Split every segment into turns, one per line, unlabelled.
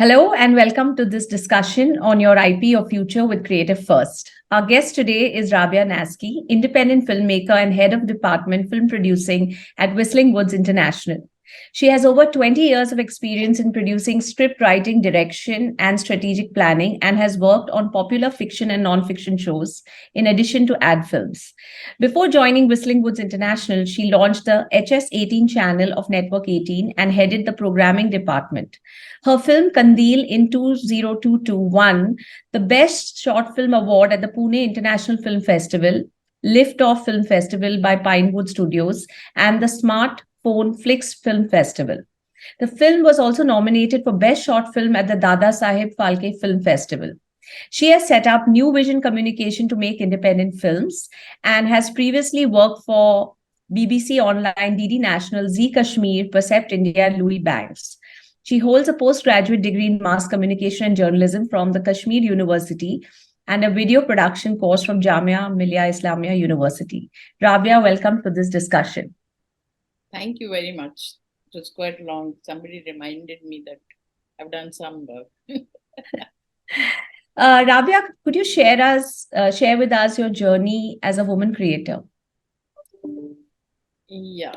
Hello and welcome to this discussion on your IP or future with Creative First. Our guest today is Rabiya Nazki, independent filmmaker and head of department film producing at Whistling Woods International. She has over 20 years of experience in producing script writing, direction, and strategic planning, and has worked on popular fiction and non-fiction shows, in addition to ad films. Before joining Whistling Woods International, she launched the HS18 channel of Network 18 and headed the programming department. Her film Kandil in 2022 won the Best Short Film Award at the Pune International Film Festival, Liftoff Film Festival by Pinewood Studios, and the Smartphone Flicks Film Festival. The film was also nominated for Best Short Film at the Dada Saheb Phalke Film Festival. She has set up New Vision Communication to make independent films and has previously worked for BBC Online, DD National, Zee Kashmir, Percept India, and Louis Banks. She holds a postgraduate degree in mass communication and journalism from the Kashmir University and a video production course from Jamia Millia Islamia University. Rabia, welcome to this discussion.
Thank you very much. It was quite long. Somebody reminded me that I've done some work.
Rabia, could you share with us your journey as a woman creator?
Yeah.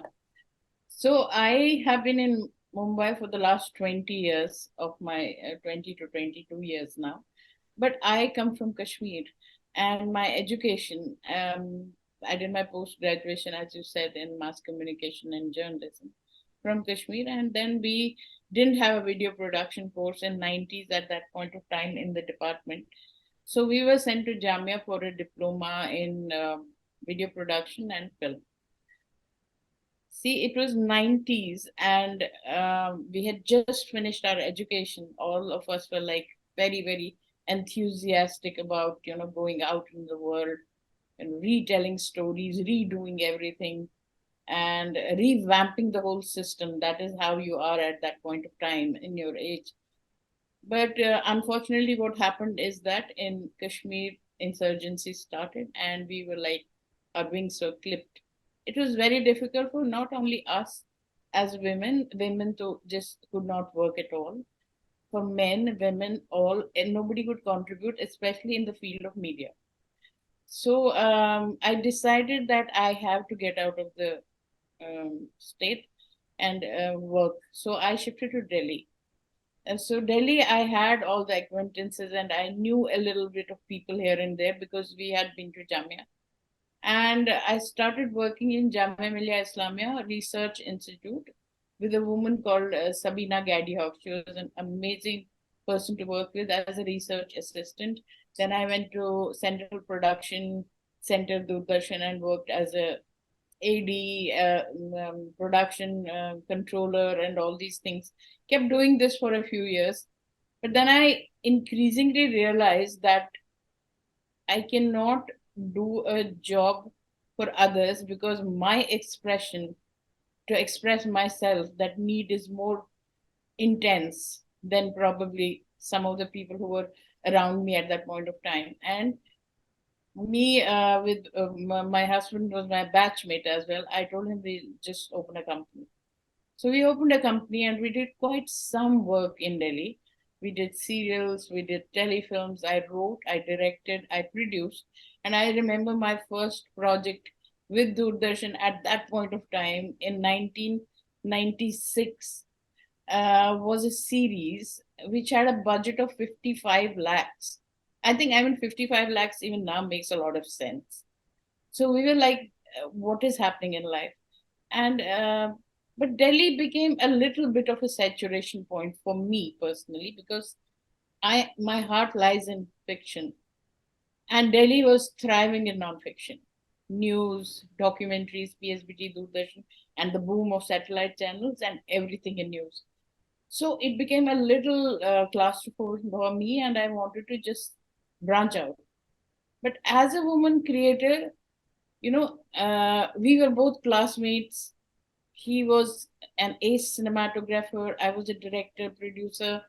So I have been in Mumbai for the last 20 years of my 20 to 22 years now. But I come from Kashmir, and my education, I did my post-graduation, as you said, in mass communication and journalism from Kashmir. And then we didn't have a video production course in 90s at that point of time in the department. So we were sent to Jamia for a diploma in video production and film. See, it was 90s, and we had just finished our education. All of us were like very, very enthusiastic about, going out in the world and retelling stories, redoing everything, and revamping the whole system. That is how you are at that point of time in your age. But unfortunately, what happened is that in Kashmir, insurgency started, and we were like, our wings were clipped. It was very difficult for not only us as women to just could not work at all. For men, women, all, and nobody could contribute, especially in the field of media. So I decided that I have to get out of the state and work. So I shifted to Delhi. And so Delhi, I had all the acquaintances and I knew a little bit of people here and there because we had been to Jamia. And I started working in Jamia Millia Islamia Research Institute with a woman called Sabina Gaddyhoff. She was an amazing person to work with as a research assistant. Then I went to Central Production Center Doordarshan and worked as a AD, production controller, and all these things. Kept doing this for a few years. But then I increasingly realized that I cannot do a job for others because my expression, to express myself, that need is more intense than probably some of the people who were around me at that point of time. And me with my husband was my batchmate as well. I told him we just open a company. So we opened a company and we did quite some work in Delhi. We did serials, we did telefilms. I wrote, I directed, I produced. And I remember my first project with Doordarshan at that point of time in 1996 was a series which had a budget of 55 lakhs. I think 55 lakhs even now makes a lot of sense. So we were like, what is happening in life? And but Delhi became a little bit of a saturation point for me personally because my heart lies in fiction, and Delhi was thriving in nonfiction, news, documentaries, PSBT, Doordarshan, and the boom of satellite channels and everything in news. So it became a little claustrophobic for me, and I wanted to just branch out. But as a woman creator, we were both classmates. He was an ace cinematographer. I was a director, producer.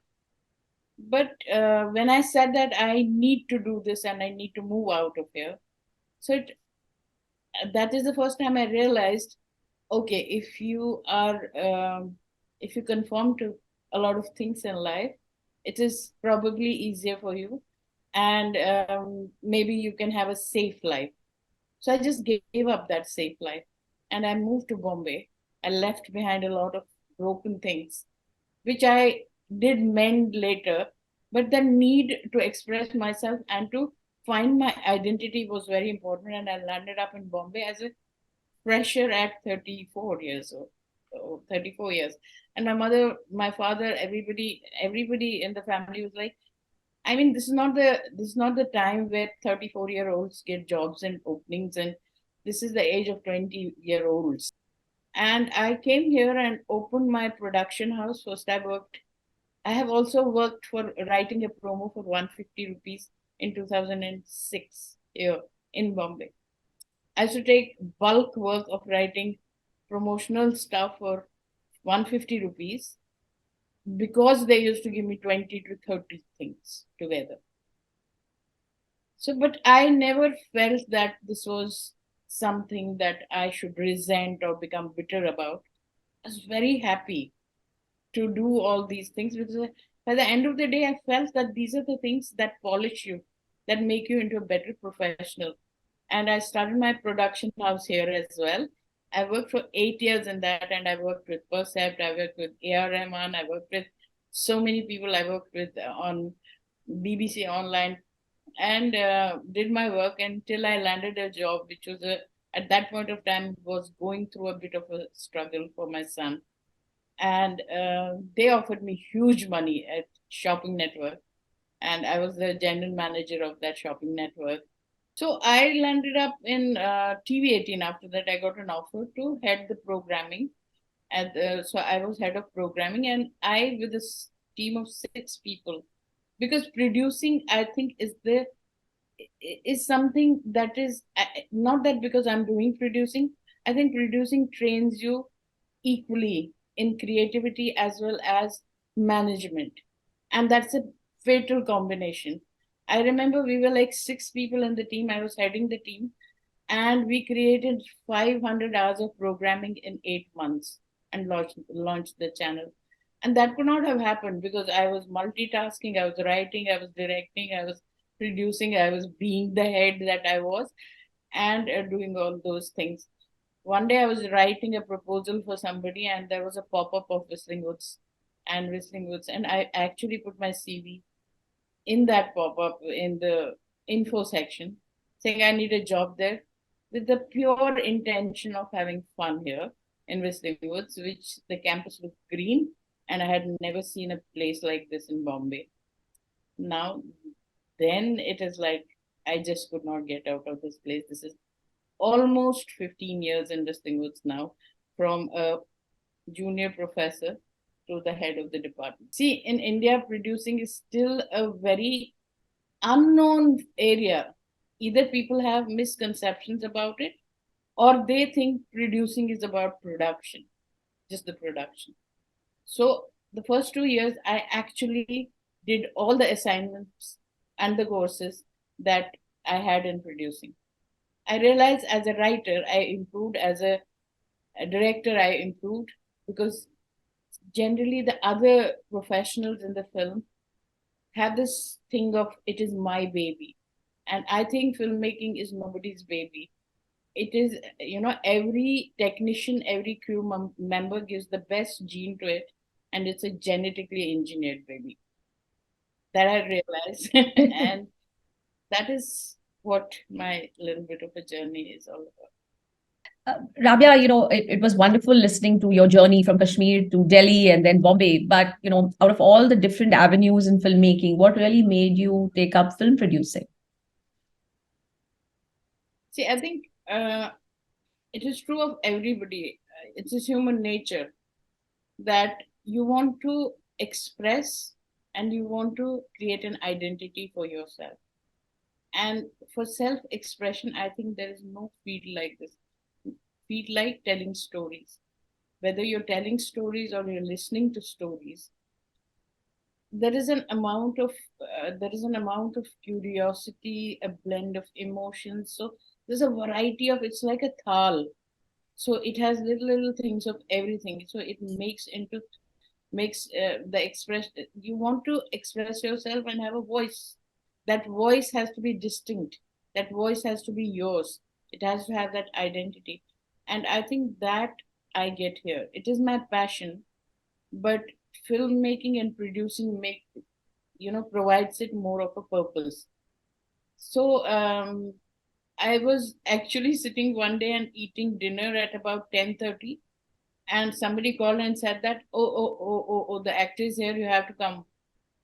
But when I said that I need to do this and I need to move out of here, so that is the first time I realized, okay, if you conform to a lot of things in life, It is probably easier for you, and maybe you can have a safe life. So I just gave up that safe life and I moved to Bombay. I left behind a lot of broken things, which I did mend later. But the need to express myself and to find my identity was very important. And I landed up in Bombay as a fresher at 34 years old. 34 years. And my mother, my father, everybody in the family was like, I mean, this is not the time where 34-year-olds get jobs and openings, and this is the age of 20-year-olds. And I came here and opened my production house. First, I have also worked for writing a promo for 150 rupees in 2006 here in Bombay. I used to take bulk work of writing promotional stuff for 150 rupees because they used to give me 20 to 30 things together. So, but I never felt that this was something that I should resent or become bitter about. I was very happy to do all these things because by the end of the day, I felt that these are the things that polish you, that make you into a better professional. And I started my production house here as well. I worked for 8 years in that, and I worked with Percept, I worked with AR Rahman, I worked with so many people. I worked with on BBC Online, and did my work until I landed a job, which was at that point of time was going through a bit of a struggle for my son, and they offered me huge money at Shopping Network, and I was the general manager of that shopping network. So I landed up in TV18. After that, I got an offer to head the programming, and so I was head of programming, and I with this team of 6 people, because producing I think is something that is not that because I'm doing producing. I think producing trains you equally in creativity as well as management. And that's a fatal combination. I remember we were like 6 people in the team. I was heading the team, and we created 500 hours of programming in 8 months and launched the channel. And that could not have happened because I was multitasking, I was writing, I was directing, I was producing, I was being the head that I was, and doing all those things. One day I was writing a proposal for somebody, and there was a pop-up of Whistling Woods, and I actually put my CV in that pop-up in the info section, saying I need a job there, with the pure intention of having fun here in Whistling Woods, which the campus looked green, and I had never seen a place like this in Bombay. Now, then it is like I just could not get out of this place. This is almost 15 years in Whistling Woods now, from a junior professor to the head of the department. See, in India, producing is still a very unknown area. Either people have misconceptions about it, or they think producing is about production, just the production. So the first 2 years, I actually did all the assignments and the courses that I had in producing. I realized as a writer, I improved. As a director, I improved, because generally the other professionals in the film have this thing of it is my baby. And I think filmmaking is nobody's baby. It is, every technician, every crew member gives the best gene to it, and it's a genetically engineered baby. That I realized. And that is what my little bit of a journey is all about.
Rabia, it was wonderful listening to your journey from Kashmir to Delhi and then Bombay. But, out of all the different avenues in filmmaking, what really made you take up film producing?
See, I think it is true of everybody. It's just human nature that you want to express and you want to create an identity for yourself. And for self expression, I think there is no field like this. Field like telling stories. Whether you're telling stories or you're listening to stories, there is an amount of curiosity, a blend of emotions. So there's a variety of, it's like a thal. So it has little things of everything. So it makes into makes the express. You want to express yourself and have a voice. That voice has to be distinct. That voice has to be yours. It has to have that identity. And I think that I get here. It is my passion, but filmmaking and producing make, provides it more of a purpose. So I was actually sitting one day and eating dinner at about 10:30, and somebody called and said that, oh, the actor is here, you have to come.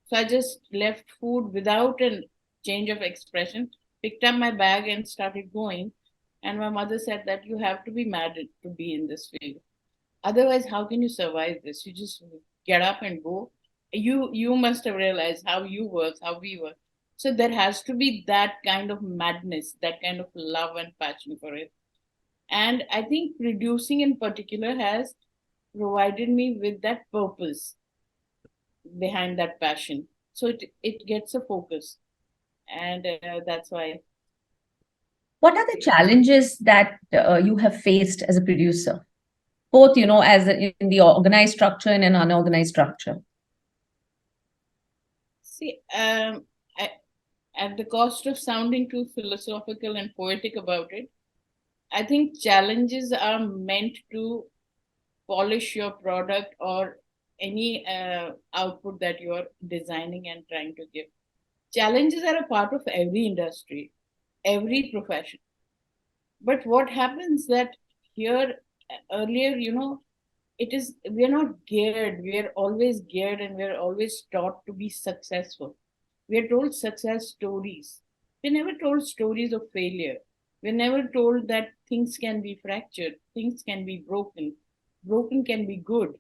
So I just left food without a change of expression, picked up my bag and started going. And my mother said that you have to be mad to be in this field. Otherwise, how can you survive this? You just get up and go. You must have realized how you work, how we work. So there has to be that kind of madness, that kind of love and passion for it. And I think producing in particular has provided me with that purpose behind that passion. So it gets a focus, and that's why.
What are the challenges that you have faced as a producer, both, as in the organized structure and an unorganized structure?
See, I, at the cost of sounding too philosophical and poetic about it, I think challenges are meant to polish your product or any output that you're designing and trying to give. Challenges are a part of every industry, every profession. But what happens that here earlier, it is, we're not geared, we're always geared and we're always taught to be successful. We're told success stories. We're never told stories of failure. We're never told that things can be fractured, things can be broken, broken can be good.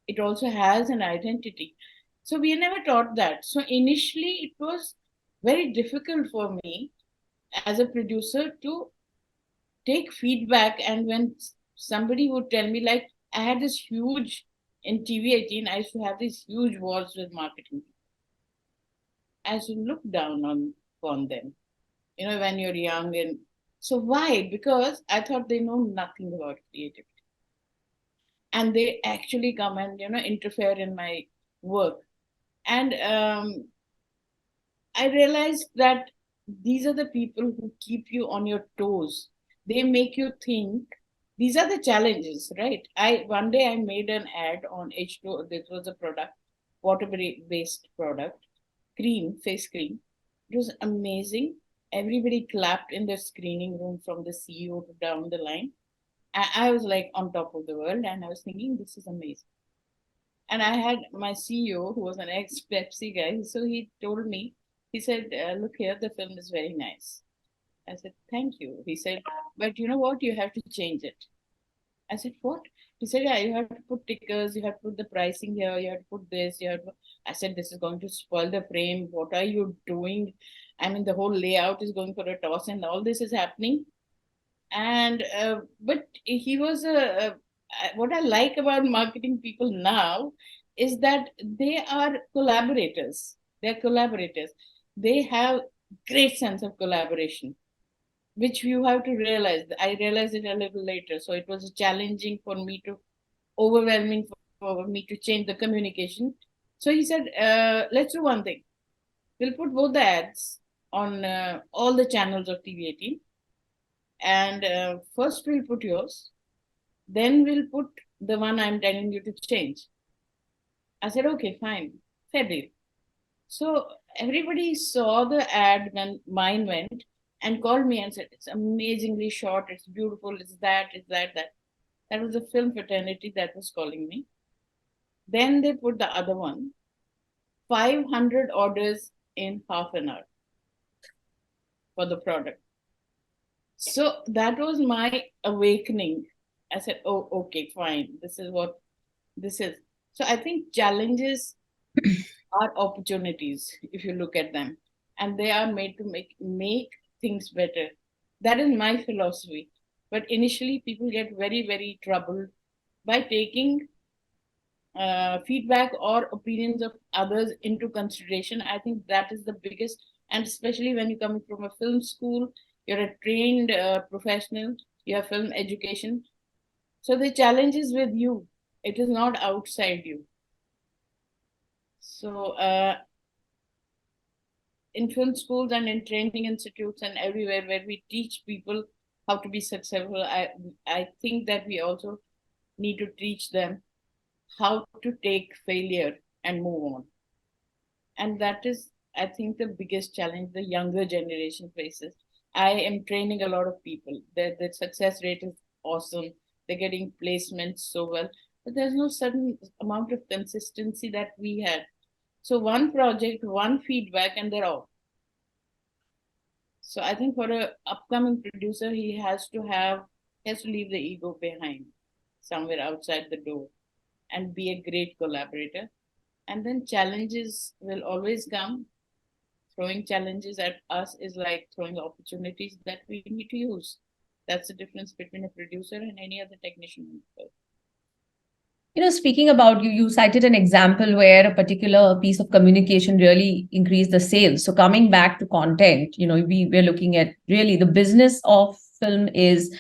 It also has an identity. So we are never taught that. So initially it was very difficult for me as a producer to take feedback. And when somebody would tell me, like, I had this huge, in TV18 I used to have these huge wars with marketing. I used to look down upon them, when you're young. And so why? Because I thought they know nothing about creativity, and they actually come and interfere in my work. And I realized that these are the people who keep you on your toes. They make you think. These are the challenges, right? I One day I made an ad on H2. This was a product, water-based product, cream, face cream. It was amazing. Everybody clapped in the screening room from the CEO to down the line. I was like on top of the world, and I was thinking, this is amazing. And I had my CEO, who was an ex Pepsi guy, so he told me, he said, look here, the film is very nice. I said, thank you. He said, but you know what? You have to change it. I said, what? He said, yeah, you have to put tickers, you have to put the pricing here, you have to put this, you have to. I said, this is going to spoil the frame. What are you doing? I mean, the whole layout is going for a toss, and all this is happening. And but he was a what I like about marketing people now is that they're collaborators. They have great sense of collaboration, which you have to realize. I realized it a little later, so it was challenging for me to overwhelming for me to change the communication. So he said, let's do one thing. We'll put both the ads on all the channels of TV18, and first we'll put yours, then we'll put the one I'm telling you to change. I said, okay, fine, fair deal. So everybody saw the ad when mine went and called me and said, it's amazingly short, it's beautiful, it's that, it's that, that. That was the film fraternity that was calling me. Then they put the other one, 500 orders in half an hour for the product. So that was my awakening. I said, oh, okay, fine. This is what this is. So I think challenges are opportunities if you look at them, and they are made to make things better. That is my philosophy. But initially, people get very, very troubled by taking feedback or opinions of others into consideration. I think that is the biggest, and especially when you're coming from a film school, you're a trained professional, you have film education. So the challenge is with you, it is not outside you. So in film schools and in training institutes and everywhere where we teach people how to be successful, I think that we also need to teach them how to take failure and move on. And that is, I think, the biggest challenge the younger generation faces. I am training a lot of people. The success rate is awesome. They're getting placements so well, but there's no certain amount of consistency that we had. So one project, one feedback, and they're off. So I think for a upcoming producer, he has to leave the ego behind somewhere outside the door and be a great collaborator. And then challenges will always come. Throwing challenges at us is like throwing opportunities that we need to use. That's the difference between a producer and any other technician.
Speaking about you cited an example where a particular piece of communication really increased the sales. So coming back to content, we're looking at really the business of film is,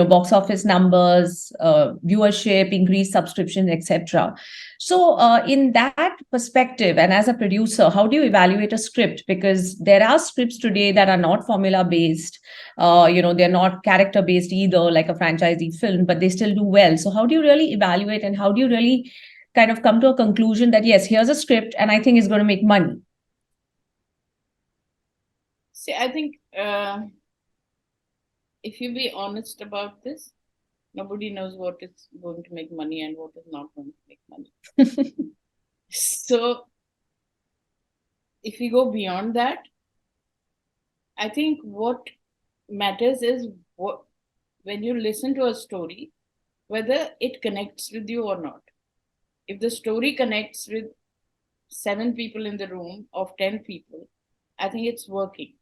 box office numbers, viewership, increased subscriptions, etc. So in that perspective, and as a producer, how do you evaluate a script? Because there are scripts today that are not formula based, they're not character based either, like a franchisee film, but they still do well. So how do you really evaluate, and how do you really kind of come to a conclusion that yes, here's a script and I think it's going to make money?
See, I think if you be honest about this, nobody knows what is going to make money and what is not going to make money. So if we go beyond that, I think what matters is what when you listen to a story, whether it connects with you or not. If the story connects with 7 people in the room of 10 people, I think it's working.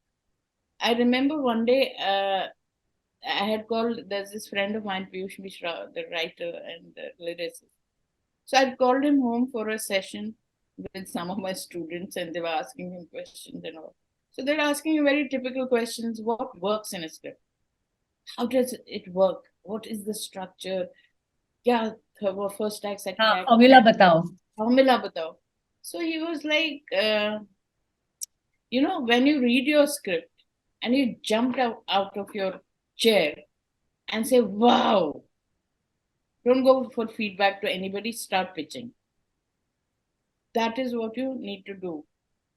I remember one day I had called, there's this friend of mine, Piyush Mishra, the writer and the lyricist. So I called him home for a session with some of my students, and they were asking him questions and all. So they're asking him very typical questions. What works in a script? How does it work? What is the structure? Yeah, first act, second
हाँ,
act.
formula batao.
Formula batao. So he was like, when you read your script and you jump out of your chair and say, wow, don't go for feedback to anybody, start pitching. That is what you need to do.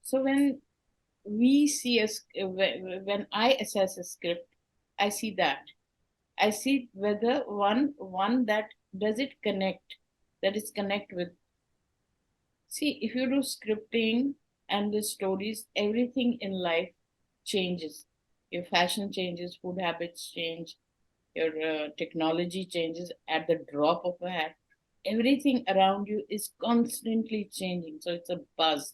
So when we see when I assess a script, I see that. I see whether one that does it connect, that is connect with. See, if you do scripting and the stories, everything in life changes. Your fashion changes, food habits change, your technology changes at the drop of a hat. Everything around you is constantly changing. So it's a buzz.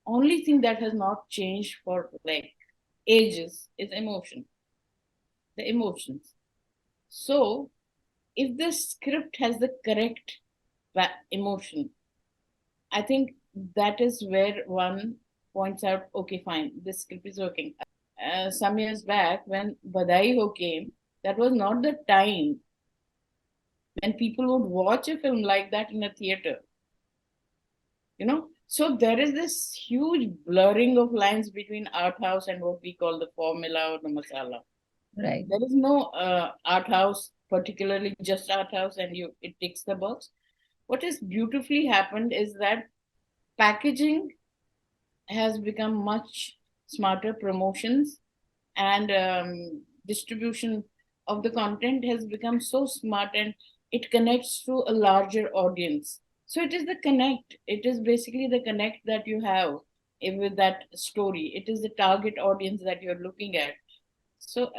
Only thing that has not changed for like ages is emotion, the emotions. So if the script has the correct emotion, I think that is where one points out, okay, fine, this script is working. Some years back, when Badai Ho came, that was not the time when people would watch a film like that in a theater. So there is this huge blurring of lines between art house and what we call the formula or the masala.
Right.
There is no art house, particularly just art house, and it ticks the box. What has beautifully happened is that packaging has become much smarter. Promotions and distribution of the content has become so smart, and it connects to a larger audience. So it is the connect. It is basically the connect that you have with that story. It is the target audience that you're looking at. So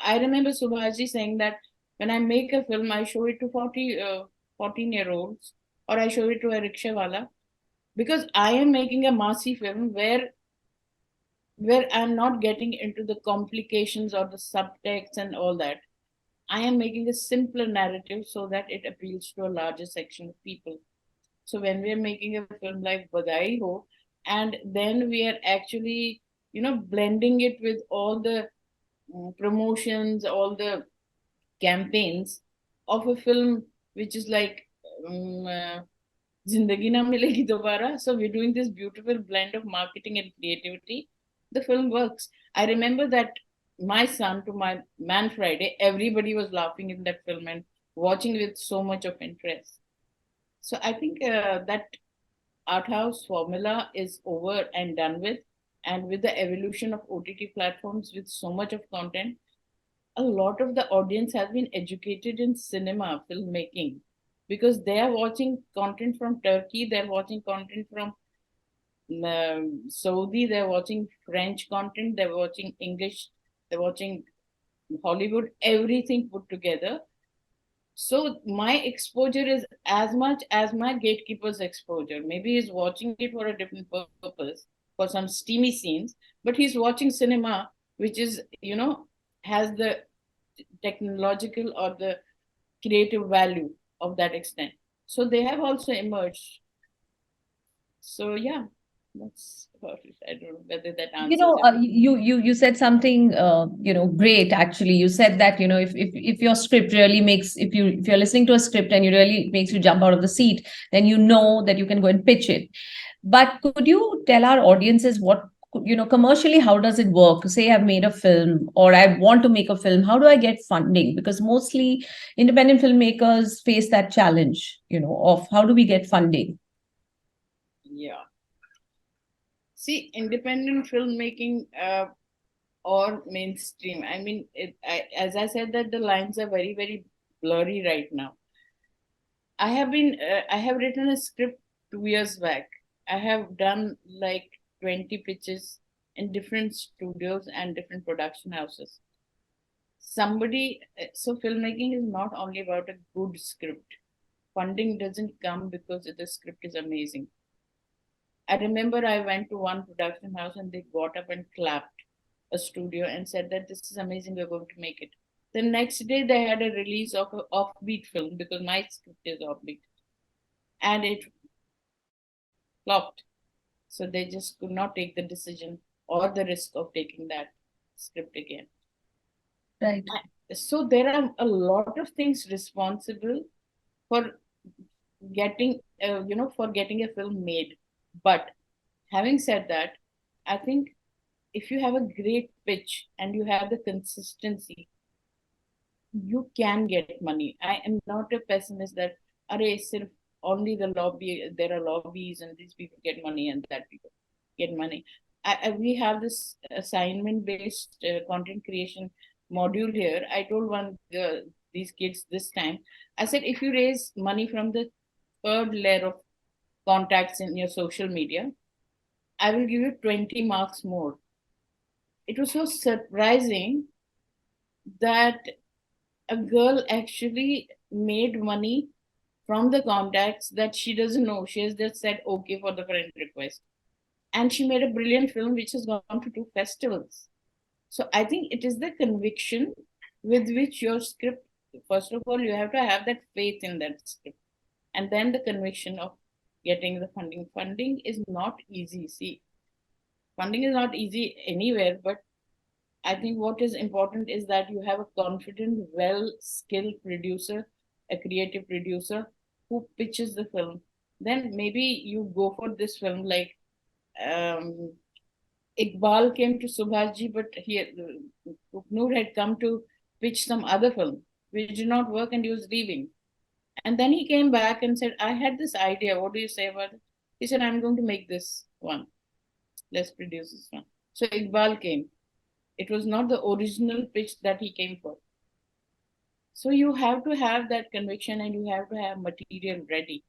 I remember Subhashi saying that when I make a film, I show it to 14-year-olds, or I show it to a rickshawala, because I am making a massy film where I'm not getting into the complications or the subtext and all that. I am making a simpler narrative so that it appeals to a larger section of people. So when we are making a film like Badai Ho, and then we are actually, blending it with all the promotions, all the campaigns of a film which is like Zindagi na milegi dobara. So we're doing this beautiful blend of marketing and creativity. The film works. I remember that my son to my Man Friday, everybody was laughing in that film and watching with so much of interest. So I think that art house formula is over and done with. And with the evolution of OTT platforms with so much of content, a lot of the audience has been educated in cinema, filmmaking, because they are watching content from Turkey, they're watching content from Saudi, they're watching French content, they're watching English, they're watching Hollywood, everything put together. So my exposure is as much as my gatekeeper's exposure. Maybe he's watching it for a different purpose, for some steamy scenes, but he's watching cinema, which is, has the technological or the creative value of that extent. So they have also emerged. So yeah, that's about it. I don't know whether that answers it.
You said something great. Actually, you said that if your script really makes, if you're listening to a script and it really makes you jump out of the seat, then you know that you can go and pitch it. But could you tell our audiences what, commercially, how does it work? Say I've made a film or I want to make a film. How do I get funding? Because mostly independent filmmakers face that challenge, of how do we get funding?
Yeah. See, independent filmmaking or mainstream. I mean, as I said, that the lines are very, very blurry right now. I have written a script 2 years back. I have done like 20 pitches in different studios and different production houses. So filmmaking is not only about a good script. Funding doesn't come because the script is amazing. I remember I went to one production house and they got up and clapped, a studio, and said that this is amazing, we're going to make it. The next day they had a release of an offbeat film because my script is offbeat, and it flopped. So they just could not take the decision or the risk of taking that script again.
Right.
So there are a lot of things responsible for for getting a film made. But having said that, I think if you have a great pitch and you have the consistency, you can get money. I am not a pessimist that only the lobby, there are lobbies and these people get money and that people get money. We have this assignment based content creation module here. I told these kids this time, I said, if you raise money from the third layer of contacts in your social media, I will give you 20 marks more. It was so surprising that a girl actually made money from the contacts that she doesn't know. She has just said okay for the friend request. And she made a brilliant film which has gone to 2 festivals. So I think it is the conviction with which your script, first of all, you have to have that faith in that script. And then the conviction of getting the funding. Funding is not easy. See, funding is not easy anywhere, but I think what is important is that you have a confident, well skilled producer, a creative producer who pitches the film. Then maybe you go for this film like um, Iqbal came to Subhashji, but Noor had come to pitch some other film which did not work and he was leaving. And then he came back and said, I had this idea. What do you say about it? He said, I'm going to make this one. Let's produce this one. So Iqbal came. It was not the original pitch that he came for. So you have to have that conviction and you have to have material ready.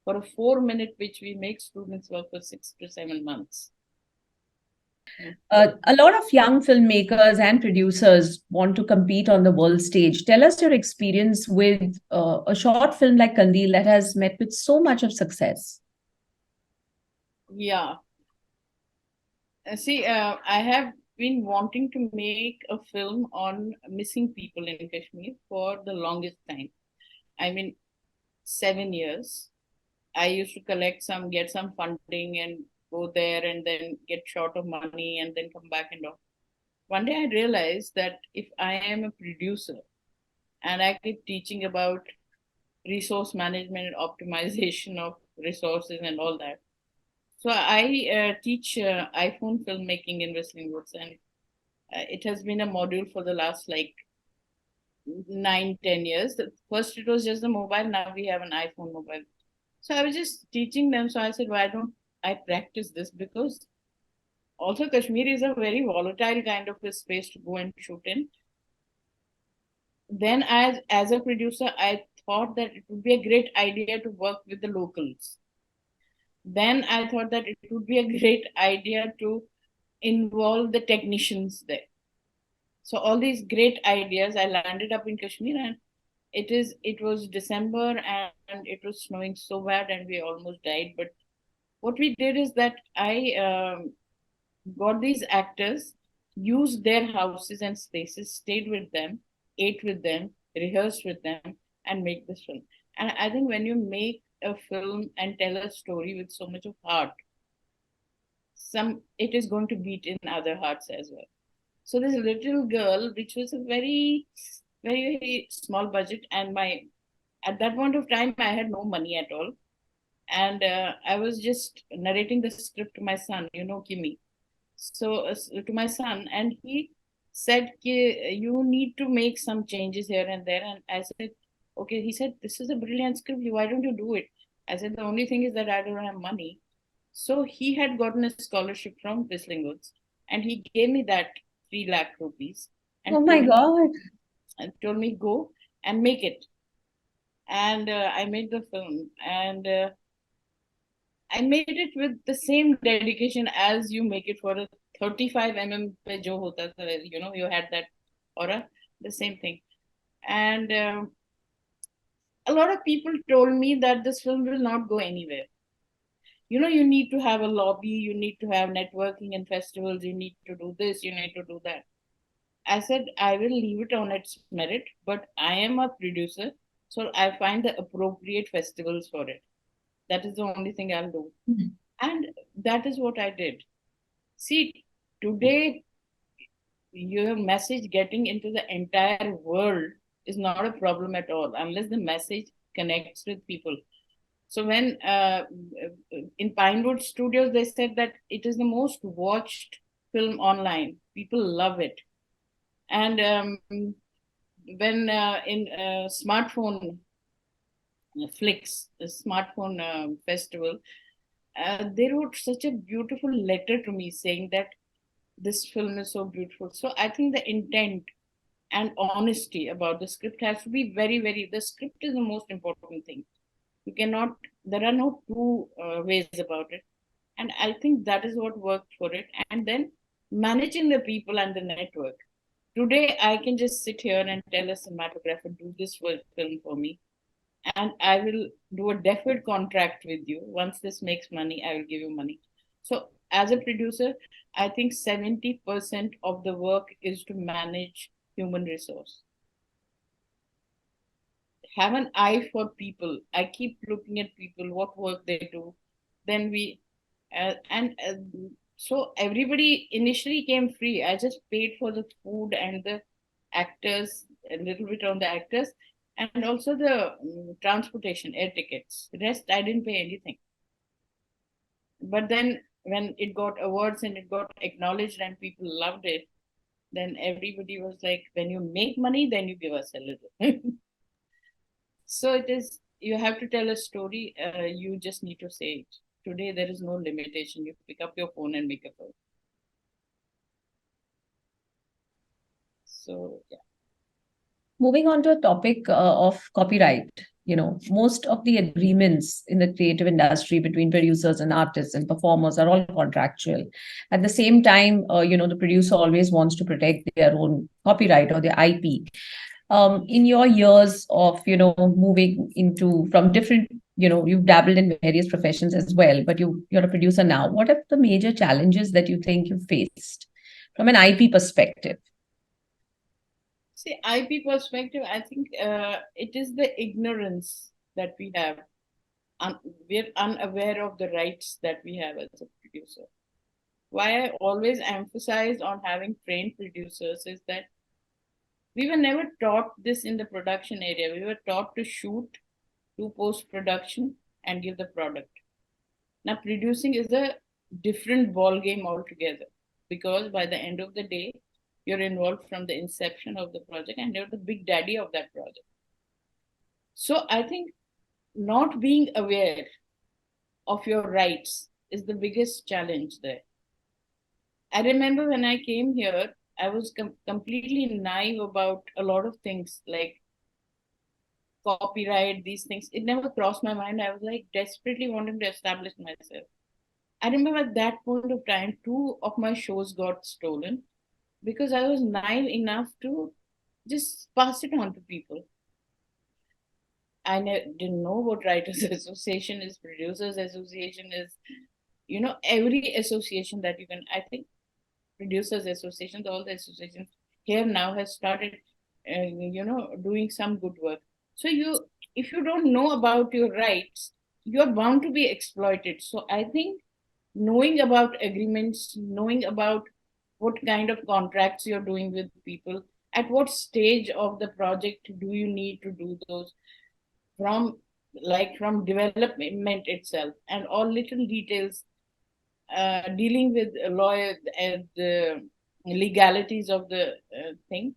For a 4 minute pitch, we make students work for 6 to 7 months.
A lot of young filmmakers and producers want to compete on the world stage. Tell us your experience with a short film like Kandil that has met with so much of success.
Yeah. I have been wanting to make a film on missing people in Kashmir for the longest time. I mean, 7 years. I used to get some funding and go there and then get short of money and then come back and all. One day I realized that if I am a producer and I keep teaching about resource management and optimization of resources and all that. So I teach iPhone filmmaking in Whistling Woods, and it has been a module for the last like 9, 10 years. First it was just the mobile, now we have an iPhone mobile. So I was just teaching them. So I said, why don't I practice this? Because also Kashmir is a very volatile kind of a space to go and shoot in. Then as a producer, I thought that it would be a great idea to work with the locals. Then I thought that it would be a great idea to involve the technicians there. So all these great ideas, I landed up in Kashmir, and it was December, and it was snowing so bad and we almost died. But what we did is that I got these actors, used their houses and spaces, stayed with them, ate with them, rehearsed with them, and make this film. And I think when you make a film and tell a story with so much of heart, it is going to beat in other hearts as well. So this little girl, which was a very, very, very small budget, and my at that point of time I had no money at all, and I was just narrating the script to my son, Kimi. So to my son, and he said, you need to make some changes here and there. And I said, okay. He said, this is a brilliant script. Why don't you do it? I said, the only thing is that I don't have money. So he had gotten a scholarship from Whistling Woods, and he gave me that 3 lakh rupees and
Oh my God.
told me go and make it. And I made the film, and I made it with the same dedication as you make it for a 35 pe jo hota tha, you had that aura, the same thing. And a lot of people told me that this film will not go anywhere. You need to have a lobby, you need to have networking and festivals, you need to do this, you need to do that. I said, I will leave it on its merit, but I am a producer, so I find the appropriate festivals for it. That is the only thing I'll do.
Mhm.
And that is what I did. See, today, your message getting into the entire world is not a problem at all, unless the message connects with people. So when in Pinewood Studios, they said that it is the most watched film online. People love it. And when in smartphone flicks, the smartphone festival, they wrote such a beautiful letter to me saying that this film is so beautiful. So I think the intent and honesty about the script has to be very, very, the script is the most important thing. You cannot, there are no two ways about it. And I think that is what worked for it. And then managing the people and the network. Today, I can just sit here and tell a cinematographer, do this film for me, and I will do a deferred contract with you. Once this makes money, I will give you money. So, as a producer, I think 70% of the work is to manage human resource. Have an eye for people. I keep looking at people, what work they do. Then and so everybody initially came free. I just paid for the food and the actors, a little bit on the actors, and also the transportation, air tickets. The rest, I didn't pay anything. But then when it got awards and it got acknowledged and people loved it, then everybody was like, when you make money, then you give us a little. So it is, you have to tell a story, you just need to say it. Today, there is no limitation. You pick up your phone and make a film. So, yeah.
Moving on to a topic of copyright, most of the agreements in the creative industry between producers and artists and performers are all contractual. At the same time, the producer always wants to protect their own copyright or their IP. In your years of, moving into from different, you've dabbled in various professions as well, but you're a producer now. What are the major challenges that you think you faced from an IP perspective?
See, IP perspective, I think it is the ignorance that we have. We're unaware of the rights that we have as a producer. Why I always emphasize on having trained producers is that we were never taught this in the production area. We were taught to shoot, do post production, and give the product. Now, producing is a different ball game altogether, because by the end of the day, you're involved from the inception of the project and you're the big daddy of that project. So I think not being aware of your rights is the biggest challenge there. I remember when I came here, I was completely naive about a lot of things like copyright, these things. It never crossed my mind. I was like desperately wanting to establish myself. I remember at that point of time, two of my shows got stolen because I was naive enough to just pass it on to people. Didn't know what Writers Association is, Producers Association is, every association that you can. I think Producers Associations, all the associations here now has started, doing some good work. So if you don't know about your rights, you're bound to be exploited. So I think knowing about agreements, knowing about what kind of contracts you're doing with people, at what stage of the project do you need to do those, from development itself, and all little details, dealing with a lawyer and the legalities of the thing.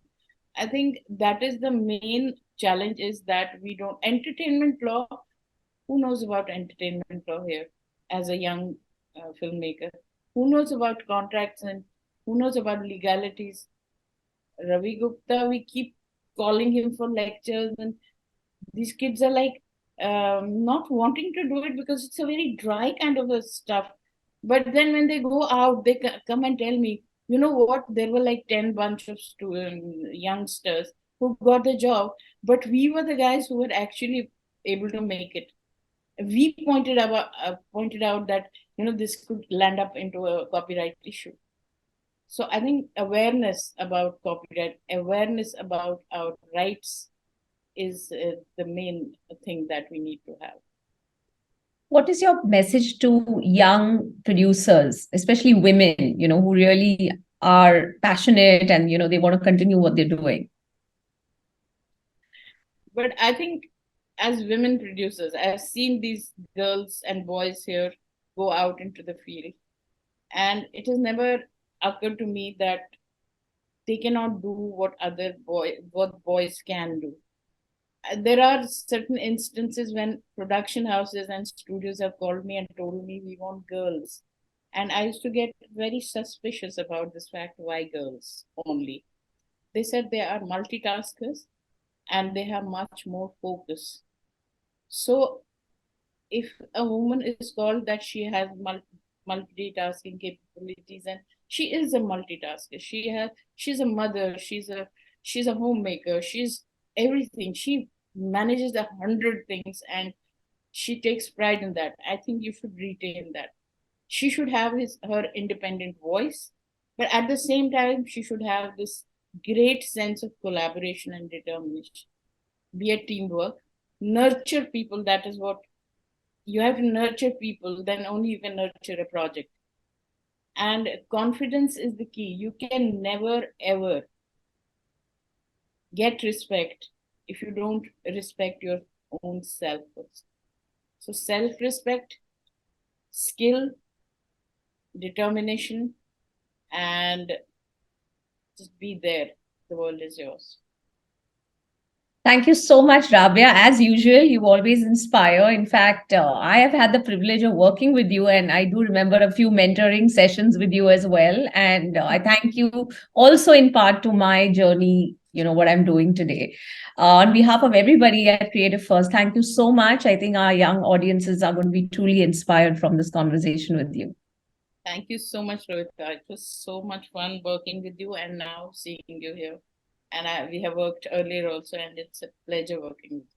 I think that is the main challenge, is that we don't entertainment law. Who knows about entertainment law here as a young filmmaker? Who knows about contracts and who knows about legalities? Ravi Gupta, we keep calling him for lectures, and these kids are like not wanting to do it because it's a very dry kind of a stuff. But then when they go out, they come and tell me, you know what? There were like 10 bunch of youngsters who got the job, but we were the guys who were actually able to make it. We pointed out that this could land up into a copyright issue. So I think awareness about copyright, awareness about our rights is the main thing that we need to have.
What is your message to young producers, especially women, who really are passionate and, they want to continue what they're doing?
But I think as women producers, I've seen these girls and boys here go out into the field, and it has never occurred to me that they cannot do what boys can do. There are certain instances when production houses and studios have called me and told me we want girls, and I used to get very suspicious about this fact. Why girls only? They said they are multitaskers and they have much more focus. So if a woman is called that she has multitasking capabilities, and she is a multitasker, she's a mother, she's a homemaker, she's everything, she manages 100 things, and she takes pride in that. I think you should retain that. She should have her independent voice, but at the same time she should have this great sense of collaboration and determination. Be a teamwork, nurture people. That is what you have to nurture people, then only you can nurture a project. And confidence is the key. You can never ever get respect if you don't respect your own self first. So self-respect, skill, determination, and just be there. The world is yours.
Thank you so much, Rabia. As usual, you always inspire. In fact, I have had the privilege of working with you, and I do remember a few mentoring sessions with you as well. And I thank you also in part to my journey, what I'm doing today. On behalf of everybody at Creative First, thank you so much. I think our young audiences are going to be truly inspired from this conversation with you.
Thank you so much, Ravita. It was so much fun working with you and now seeing you here. And we have worked earlier also, and it's a pleasure working with you.